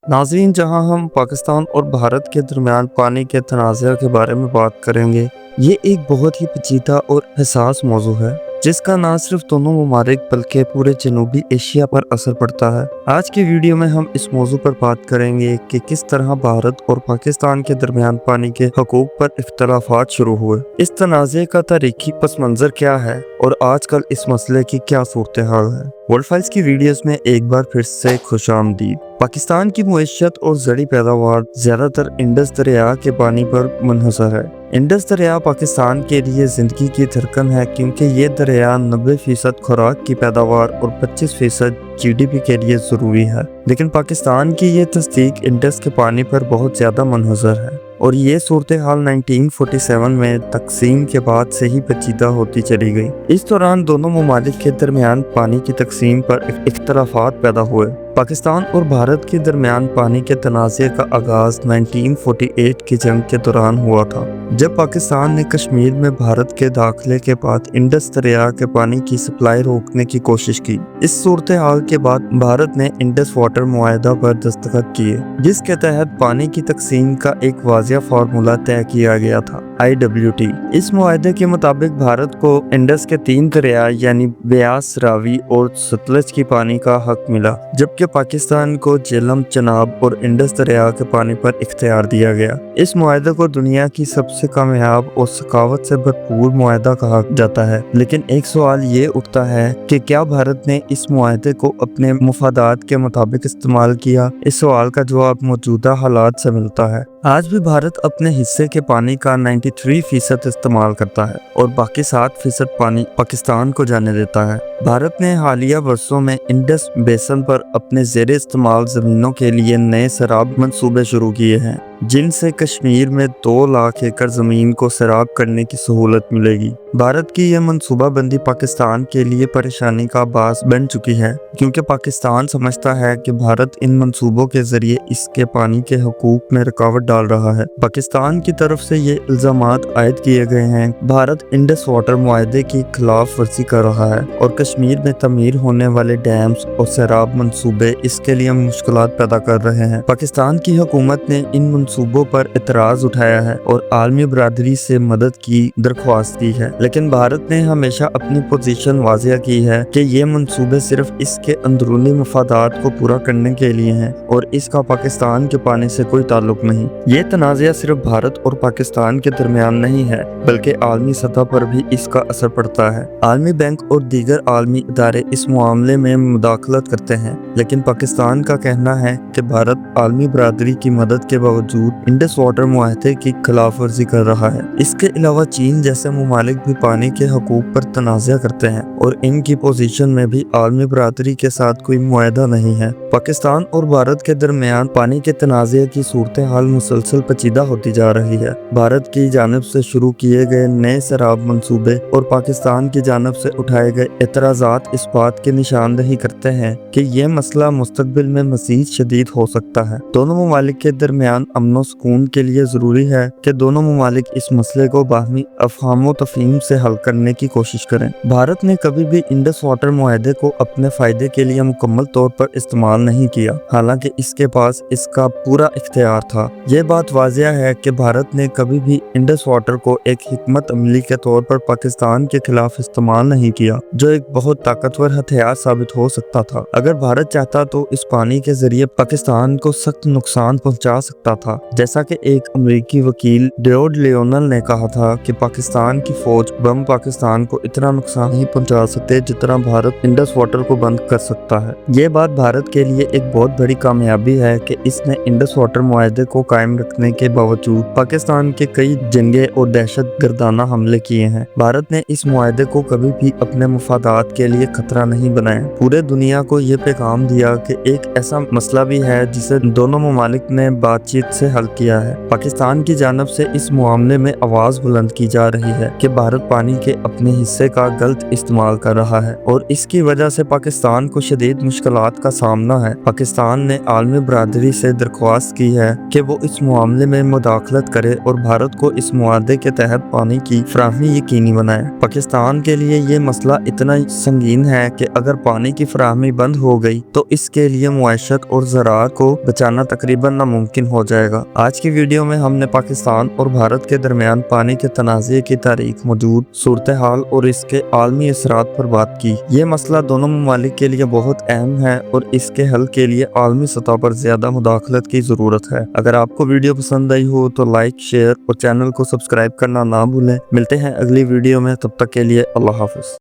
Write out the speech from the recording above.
नाज़रीन, जहां हम पाकिस्तान और भारत के दरमियान पानी के तनाज़ा के बारे में बात करेंगे, ये एक बहुत ही पेचीदा और हसास मौजू है जिसका ना सिर्फ दोनों ममालिक बल्कि पूरे जनूबी एशिया पर असर पड़ता है। आज की वीडियो में हम इस मौजू पर बात करेंगे कि किस तरह भारत और पाकिस्तान के दरमियान पानी के हकूक पर इख्तलाफात शुरू हुए, इस तनाज़े का तारीखी पस मंज़र क्या है और आजकल इस मसले की क्या सूरत हाल है। वर्ल्ड फाइल्स की वीडियोस में एक बार फिर से खुशामदीद। पाकिस्तान की मुईशत और ज़रूरी पैदावार ज़्यादातर इंडस दरिया के पानी पर मुनहसर है। इंडस दरिया पाकिस्तान के लिए ज़िंदगी की धड़कन है क्योंकि ये दरिया 90% खुराक की पैदावार और 25% GDP के लिए ज़रूरी है। लेकिन पाकिस्तान की ये तस्दीक इंडस के पानी पर बहुत ज़्यादा मुनहसर है और ये सूरत हाल 1947 में तकसीम के बाद से ही पेचीदा होती चली गई। इस दौरान दोनों ममालिक के दरमियान पानी की तकसीम पर इख्तलाफात पैदा हुए। पाकिस्तान और भारत के दरमियान पानी के तनाज़े का आगाज़ 1948 की जंग के दौरान हुआ था, जब पाकिस्तान ने कश्मीर में भारत के दाखिले के बाद इंडस दरिया के पानी की सप्लाई रोकने की कोशिश की। इस सूरत हाल के बाद भारत ने इंडस वाटर मुआहदा पर दस्तखत किए, जिसके तहत पानी की तकसीम का एक वाज़िया फार्मूला तय किया गया था, IWT। इस मुआहदे के मुताबिक भारत को इंडस के 3 दरिया यानी ब्यास, रावी और सतलज की पानी का हक मिला, जबकि पाकिस्तान को झेलम, चनाब और इंडस दरिया के पानी पर इख्तियार दिया गया। इस मुआहदे को दुनिया की सबसे कामयाब और सखावत से भरपूर मुआहदा कहा जाता है। लेकिन एक सवाल ये उठता है कि क्या भारत ने इस मुआहदे को अपने मुफादात के मुताबिक इस्तेमाल किया? इस सवाल का जवाब मौजूदा हालात से मिलता है। आज भी भारत अपने हिस्से के पानी का 93% इस्तेमाल करता है और बाकी 7% पानी पाकिस्तान को जाने देता है। भारत ने हालिया वर्षों में इंडस बेसन पर अपने ज़ेरे इस्तेमाल ज़मीनों के लिए नए सैराब मंसूबे शुरू किए हैं, जिनसे कश्मीर में 2 लाख एकड़ ज़मीन को सैराब करने की सहूलत मिलेगी। भारत की यह मनसूबाबंदी पाकिस्तान के लिए परेशानी का बास बन चुकी है, क्योंकि पाकिस्तान समझता है कि भारत इन मंसूबों के जरिए इसके पानी के हकूक में रुकावट डाल रहा है। पाकिस्तान की तरफ से ये इल्ज़ामात आयद किए गए हैं भारत इंडस वाटर मुआहदे की खिलाफ वर्जी कर रहा है और कश्मीर में तमीर होने वाले डैम्स और सैराब मंसूबे इसके लिए मुश्किलात पैदा कर रहे हैं। पाकिस्तान की हुकूमत ने इन मंसूबों पर एतराज उठाया है और आलमी बरादरी से मदद की दरख्वास्त की है, लेकिन भारत ने हमेशा अपनी पोजीशन वाज़िया की है कि ये मंसूबे सिर्फ इसके अंदरूनी मफादात को पूरा करने के लिए हैं और इसका पाकिस्तान के पानी से कोई ताल्लुक नहीं। ये तनाज़ा सिर्फ भारत और पाकिस्तान के दरमियान नहीं है, बल्कि आलमी सतह पर भी इसका असर पड़ता है। आलमी बैंक और दीगर आलमी इदारे इस मामले में मुदाखलत करते हैं, लेकिन पाकिस्तान का कहना है कि भारत आलमी बरादरी की मदद के बावजूद इंडस वाटर मुआहदे की खिलाफ वर्जी कर रहा है। इसके अलावा चीन जैसे ममालिक भी पानी के हकूक पर तनाज़ा करते हैं और इनकी पोजीशन में भी आलमी बरादरी के साथ कोई मुआहदा नहीं है। पाकिस्तान और भारत के दरमियान पानी के तनाज़े की सूरत हाल मुसलसल पेचीदा होती जा रही है। भारत की जानिब से शुरू किए गए नए सैराब मंसूबे और पाकिस्तान की जानिब से उठाए गए एतराज़ात इस बात की निशानदही करते हैं कि यह मसला मुस्तकबिल में मज़ीद शदीद हो सकता है। दोनों ममालिक के दरमियान अमन और सुकून के लिए ज़रूरी है कि दोनों ममालिक इस मसले को बाहमी अफ़हाम व तफ़हीम से हल करने की कोशिश करें। भारत ने कभी भी इंडस वाटर मुआहदे को अपने फ़ायदे के लिए मुकम्मल तौर पर इस्तेमाल नहीं किया, हालांकि इसके पास इसका पूरा इख्तियार था। यह बात वाज़िया है कि भारत ने कभी भी इंडस वाटर को एक हिकमत अमली के तौर पर पाकिस्तान के खिलाफ इस्तेमाल नहीं किया, जो एक बहुत ताकतवर हथियार साबित हो सकता था। अगर भारत चाहता तो इस पानी के जरिए पाकिस्तान को सख्त नुकसान पहुंचा सकता था, जैसा कि एक अमेरिकी वकील डेविड लियोनल ने कहा था कि पाकिस्तान की फौज बम पाकिस्तान को इतना नुकसान नहीं पहुंचा सकते जितना भारत इंडस वाटर को बंद कर सकता है। ये बात भारत के लिए एक बहुत बड़ी कामयाबी है कि इसने इंडस वाटर मुआहदे को कायम रखने के बावजूद पाकिस्तान के कई जंगे और दहशत गर्दाना हमले किए हैं। भारत ने इस मुआहदे को कभी भी अपने मुफादात के लिए खतरा नहीं बनाया। पूरे दुनिया को ये पैगाम दिया कि एक ऐसा मसला भी है जिसे दोनों ममालिक ने बातचीत से हल किया है। पाकिस्तान की जानिब से इस मामले में आवाज़ बुलंद की जा रही है कि भारत पानी के अपने हिस्से का गलत इस्तेमाल कर रहा है और इसकी वजह से पाकिस्तान को शदीद मुश्किलात का सामना है। पाकिस्तान ने आलमी बरादरी से दरख्वास्त की है कि वो इस मामले में मुदाखलत करे और भारत को इस मुआहदे के तहत पानी की फराहमी यकीनी बनाए। पाकिस्तान के लिए ये मसला इतना संगीन है कि अगर पानी की फराहमी बंद हो गई तो इसके लिए मुआशत और ज़राअत को बचाना तकरीबन नामुमकिन हो जाएगा। आज की वीडियो में हमने पाकिस्तान और भारत के दरमियान पानी के तनाज़े की तारीख, मौजूद सूरत हाल और इसके आलमी असरात पर बात की। ये मसला दोनों ममालिक के लिए बहुत अहम है और इसके हल के लिए आलमी सतह पर ज्यादा मुदाखलत की ज़रूरत है। अगर आपको वीडियो पसंद आई हो तो लाइक, शेयर और चैनल को सब्सक्राइब करना ना भूलें। मिलते हैं अगली वीडियो में, तब तक के लिए अल्लाह हाफ़िज़।